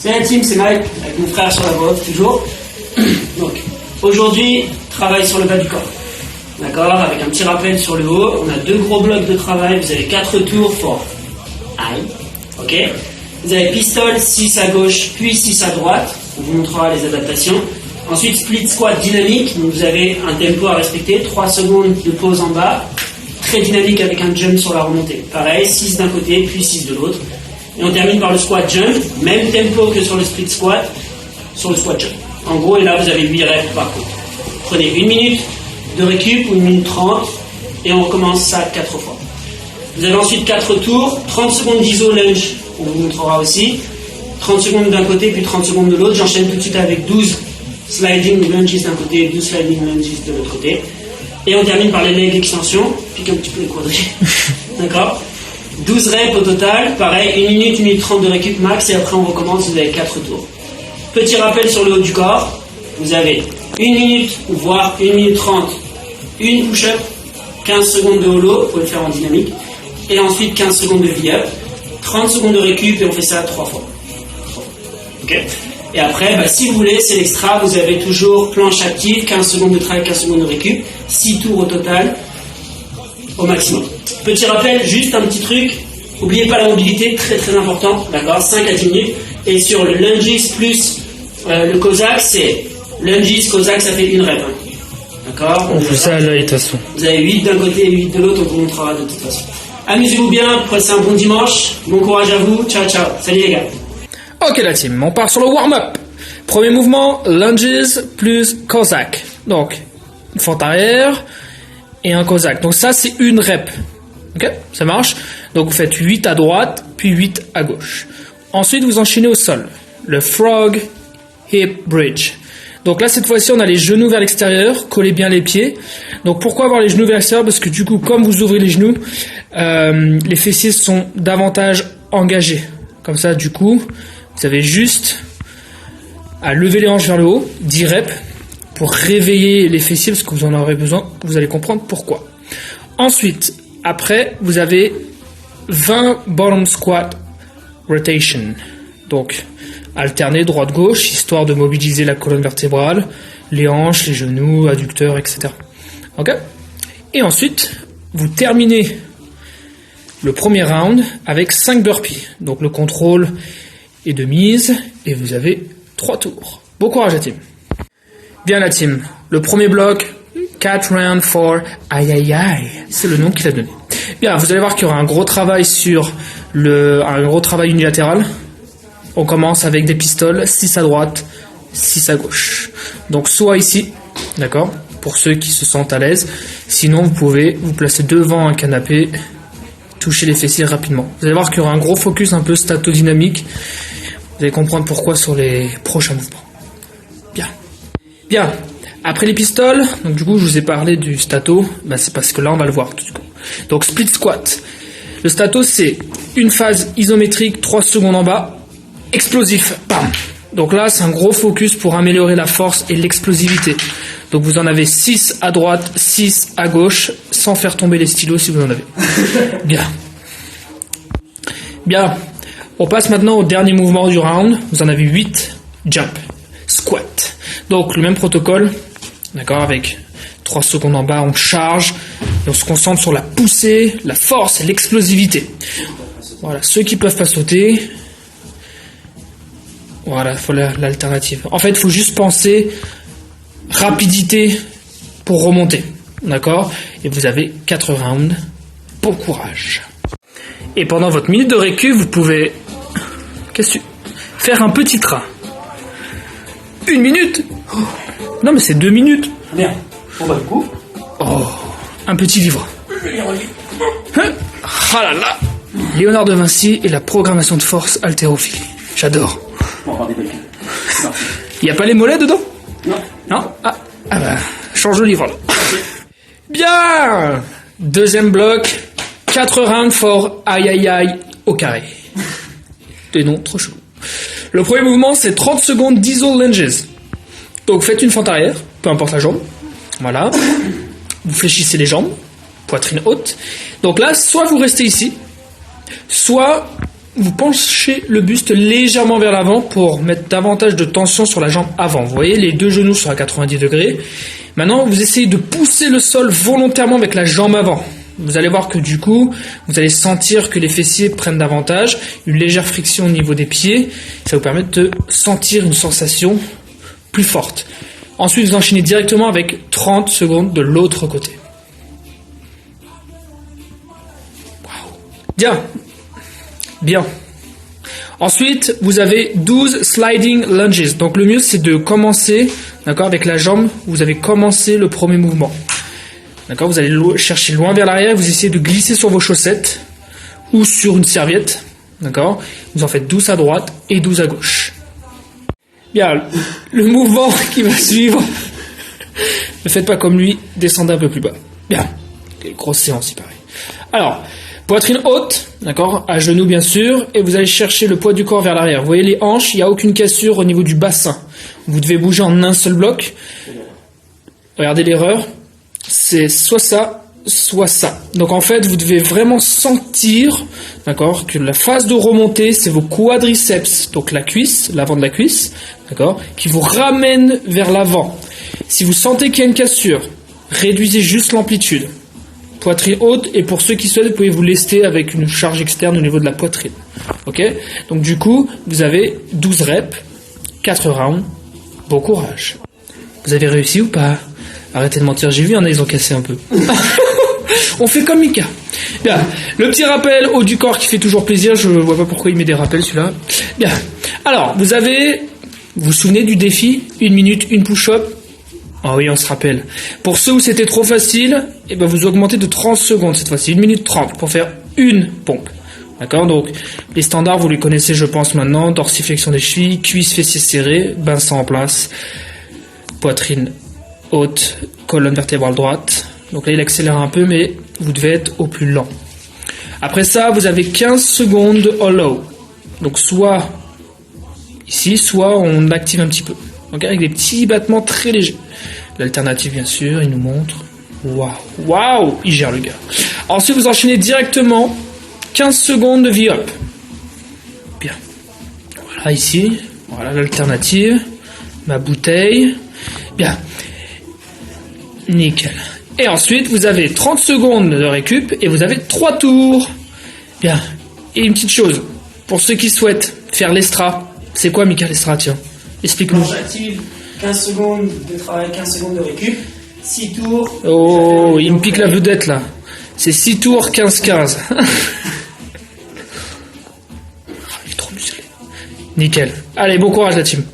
Salut la team, c'est Mike, avec mon frère sur la voix, toujours. Donc, aujourd'hui, travail sur le bas du corps. D'accord, avec un petit rappel sur le haut. On a 2 gros blocs de travail. Vous avez 4 tours for high. Ok. Vous avez pistol, 6 à gauche, puis 6 à droite. On vous montrera les adaptations. Ensuite, split squat dynamique. Donc, vous avez un tempo à respecter. 3 secondes de pause en bas. Très dynamique avec un jump sur la remontée. Pareil, 6 d'un côté, puis 6 de l'autre. Et on termine par le squat jump. Même tempo que sur le split squat, sur le squat jump. En gros, et là, vous avez 8 reps par contre. Prenez 1 minute de récup ou 1 minute 30 et on recommence ça 4 fois. Vous avez ensuite 4 tours, 30 secondes d'iso lunge, on vous montrera aussi, 30 secondes d'un côté puis 30 secondes de l'autre. J'enchaîne tout de suite avec 12 sliding lunges d'un côté et 12 sliding lunges de l'autre côté. Et on termine par les leg extensions, pique un petit peu les quadris, d'accord. 12 reps au total, pareil, 1 minute, 1 minute 30 de récup max et après on recommence, vous avez 4 tours. Petit rappel sur le haut du corps, vous avez 1 minute, voire 1 minute 30, une push-up, 15 secondes de holo, vous pouvez le faire en dynamique, et ensuite 15 secondes de V-up, 30 secondes de récup, et on fait ça 3 fois. Okay. Et après, si vous voulez, c'est l'extra, vous avez toujours planche active, 15 secondes de travail, 15 secondes de récup, 6 tours au total, au maximum. Petit rappel, juste un petit truc, n'oubliez pas la mobilité, très très important, d'accord, 5 à 10 minutes, et sur le lunges plus le Cossack, c'est lunges, Cossack, ça fait 1 rep. Hein. D'accord. On fait ça à l'œil de toute façon. Vous avez 8 d'un côté et 8 de l'autre, on vous montrera de toute façon. Amusez-vous bien, passez un bon dimanche, bon courage à vous, ciao ciao, salut les gars. Ok la team, on part sur le warm-up. Premier mouvement, lunges plus Cossack. Donc, une fente arrière et un Cossack. Donc ça c'est 1 rep. Ok, ça marche. Donc vous faites 8 à droite, puis 8 à gauche. Ensuite vous enchaînez au sol. Le frog hip bridge. Donc là cette fois-ci on a les genoux vers l'extérieur, collez bien les pieds. Donc pourquoi avoir les genoux vers l'extérieur? Parce que du coup comme vous ouvrez les genoux, les fessiers sont davantage engagés. Comme ça du coup vous avez juste à lever les hanches vers le haut, 10 reps, pour réveiller les fessiers parce que vous en aurez besoin, vous allez comprendre pourquoi. Ensuite, après vous avez 20 bottom squat rotation. Donc alterner droite-gauche, histoire de mobiliser la colonne vertébrale, les hanches, les genoux, adducteurs, etc. Ok. Et ensuite, vous terminez le premier round avec 5 burpees. Donc le contrôle est de mise et vous avez 3 tours. Bon courage la team. Bien la team. Le premier bloc, 4 rounds for aïe aïe aïe. C'est le nom qu'il a donné. Bien, vous allez voir qu'il y aura un gros travail sur un gros travail unilatéral. On commence avec des pistoles, 6 à droite, 6 à gauche. Donc soit ici, d'accord, pour ceux qui se sentent à l'aise. Sinon, vous pouvez vous placer devant un canapé, toucher les fessiers rapidement. Vous allez voir qu'il y aura un gros focus un peu statodynamique. Vous allez comprendre pourquoi sur les prochains mouvements. Bien. Bien. Après les pistoles, donc du coup, je vous ai parlé du stato. C'est parce que là, on va le voir tout du coup. Donc split squat. Le stato, c'est une phase isométrique, 3 secondes en bas. Explosif, bam. Donc là, c'est un gros focus pour améliorer la force et l'explosivité. Donc vous en avez 6 à droite, 6 à gauche, sans faire tomber les stylos si vous en avez. Bien. Bien. On passe maintenant au dernier mouvement du round. Vous en avez 8. Jump. Squat. Donc le même protocole. D'accord, avec 3 secondes en bas, on charge. Et on se concentre sur la poussée, la force et l'explosivité. Voilà, ceux qui peuvent pas sauter... Voilà, il faut l'alternative. En fait, il faut juste penser rapidité pour remonter. D'accord? Et vous avez 4 rounds. Bon courage. Et pendant votre minute de récup, vous pouvez faire un petit train. 1 minute? Non, mais c'est 2 minutes. Bien. On va le coup. Oh, un petit livre. Ah là là. Léonard de Vinci et la programmation de force haltérophilie. J'adore. Il n'y a pas les mollets dedans? Non. Non? Ah bah, change le livre là. Bien. Deuxième bloc, 4 rounds for aïe aïe aïe au carré. Des noms trop chelous. Le premier mouvement, c'est 30 secondes d'iso lunges. Donc faites une fente arrière, peu importe la jambe. Voilà. Vous fléchissez les jambes, poitrine haute. Donc là, soit vous restez ici, soit vous penchez le buste légèrement vers l'avant pour mettre davantage de tension sur la jambe avant. Vous voyez, les deux genoux sont à 90 degrés. Maintenant, vous essayez de pousser le sol volontairement avec la jambe avant. Vous allez voir que du coup, vous allez sentir que les fessiers prennent davantage, une légère friction au niveau des pieds. Ça vous permet de sentir une sensation plus forte. Ensuite, vous enchaînez directement avec 30 secondes de l'autre côté. Wow. Bien. Bien. Ensuite, vous avez 12 sliding lunges. Donc le mieux, c'est de commencer, d'accord, avec la jambe. Vous avez commencé le premier mouvement. D'accord, vous allez chercher loin vers l'arrière, vous essayez de glisser sur vos chaussettes ou sur une serviette. D'accord, vous en faites 12 à droite et 12 à gauche. Bien, le mouvement qui va suivre, ne faites pas comme lui, descendez un peu plus bas. Bien, grosse séance, il paraît. Alors, poitrine haute, d'accord, à genoux bien sûr, et vous allez chercher le poids du corps vers l'arrière. Vous voyez les hanches, il n'y a aucune cassure au niveau du bassin. Vous devez bouger en un seul bloc. Regardez l'erreur, c'est soit ça, soit ça. Donc en fait, vous devez vraiment sentir, d'accord, que la phase de remontée, c'est vos quadriceps, donc la cuisse, l'avant de la cuisse, d'accord, qui vous ramène vers l'avant. Si vous sentez qu'il y a une cassure, réduisez juste l'amplitude. Poitrine haute, et pour ceux qui souhaitent, vous pouvez vous lester avec une charge externe au niveau de la poitrine. Ok? Donc du coup, vous avez 12 reps, 4 rounds. Bon courage. Vous avez réussi ou pas? Arrêtez de mentir, j'ai vu, ils ont cassé un peu. On fait comme Mika. Bien, le petit rappel haut du corps qui fait toujours plaisir, je vois pas pourquoi il met des rappels celui-là. Bien, alors, vous vous souvenez du défi? 1 minute, une push-up? Ah oui, on se rappelle. Pour ceux où c'était trop facile, eh ben vous augmentez de 30 secondes cette fois-ci, 1 minute 30 pour faire une pompe. D'accord? Donc, les standards, vous les connaissez, je pense, maintenant. Dorsiflexion des chevilles, cuisses, fessiers serrés, bassin en place, poitrine haute, colonne vertébrale droite. Donc là, il accélère un peu, mais vous devez être au plus lent. Après ça, vous avez 15 secondes de hollow. Donc soit ici, soit on active un petit peu. Donc avec des petits battements très légers. L'alternative, bien sûr, il nous montre. Waouh, waouh, il gère le gars. Ensuite, vous enchaînez directement 15 secondes de V-up. Bien. Voilà, ici. Voilà l'alternative. Ma bouteille. Bien. Nickel. Et ensuite, vous avez 30 secondes de récup et vous avez 3 tours. Bien. Et une petite chose. Pour ceux qui souhaitent faire l'estra. C'est quoi, Mika, l'estra, tiens? Explique-nous. Planche active, 15 secondes de travail, 15 secondes de récup. 6 tours. Oh, il me pique la vedette, là. C'est 6 tours, 15-15. Il est trop musclé. Nickel. Allez, bon courage, la team.